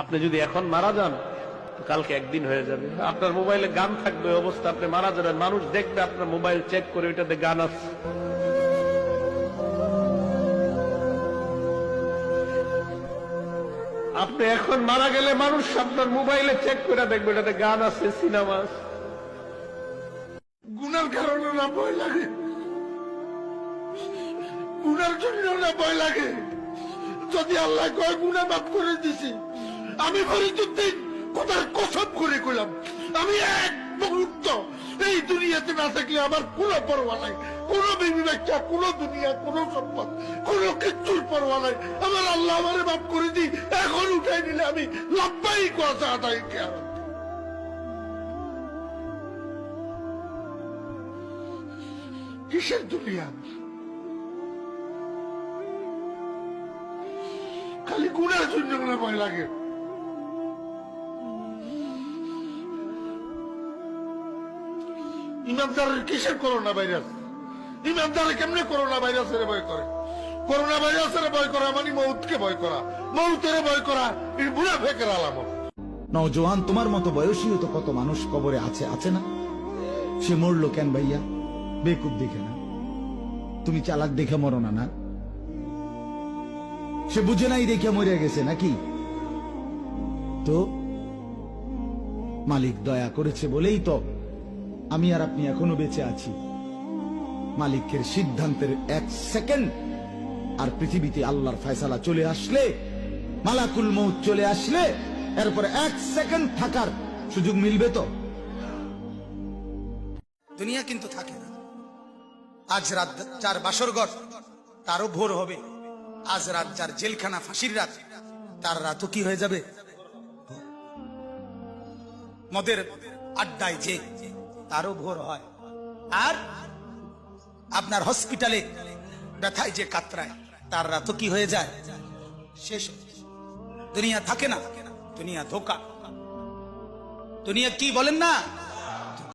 আপনি যদি এখন মারা যান তো কালকে একদিন হয়ে যাবে। আপনার মোবাইলে গান থাকবে, অবস্থা আপনি মারা যাবেন, মানুষ দেখবে আপনার মোবাইল চেক করে ওইটাতে গান আছে। আপনি এখন মারা গেলে মানুষ আপনার মোবাইলে চেক করে দেখবে এটাতে গান আছে, সিনেমা আছে। গুনার কারণে না ভয় লাগে, গুনার জন্য না ভয় লাগে। যদি আল্লাহ কয় গুনাহ মাফ করে দিছি, আমি ফরিদুদ্দিন কথার কসম করে কইলাম, আমি এক মুহূর্ত এই দুনিয়াতে না থাকলে আমার কোনো পরোয়া নাই, কোনো বিবি বাচ্চা, কোনো দুনিয়া, কোনো সম্পদ, কোনো কিচ্ছুর পরোয়া নাই। আমার আল্লাহ আমারে মাফ করে দিই, এখন উঠাই নিলে আমি লাভবাই কথা আদায় কেয়ামত। কিসের দুনিয়া? খালি গুনার জন্য ভয় লাগে। ইমানদারের কিসের করোনা ভাইরাস? ইমানদারে কেমনে করোনা ভাইরাসের ভয় করে? করোনা ভাইরাসের ভয় করা মানে মৌতকে ভয় করা, মৌতের ভয় করা এই মুনাফিকের আলামত। নওজোয়ান, তোমার মতো বয়সীও তো কত মানুষ কবরে আছে, আছে না? সে মরলো কেন ভাইয়া? বেকুব দেখে না? তুমি চালাক দেখে মরো না? না, সে বুঝে নাই দেখে মরে গেছে নাকি? তো মালিক দয়া করেছে বলেই তো আমি আর আপনি এখনো বেঁচে আছি। মালিকের সিদ্ধান্তের এক সেকেন্ড আর পৃথিবীতে আল্লাহর ফয়সালা চলে আসলে, মালাকুল মউত চলে আসলে, এরপরে এক সেকেন্ড থাকার সুযোগ মিলবে তো? দুনিয়া কিন্তু থাকে না। আজ রাত যার বাসর ঘর তারও ভোর হবে, আজ রাত যার জেলখানা ফাঁসির রাত তার রাতও কি হয়ে যাবে? মদের আড্ডায় যে তারও ভোর হয়, আর আপনার হসপিটালে ব্যথায় যে কাতরায় তার রাতও কি হয়ে যায়? শেষ। দুনিয়া থাকে না, দুনিয়া ধোকা। দুনিয়া কি বলেন না,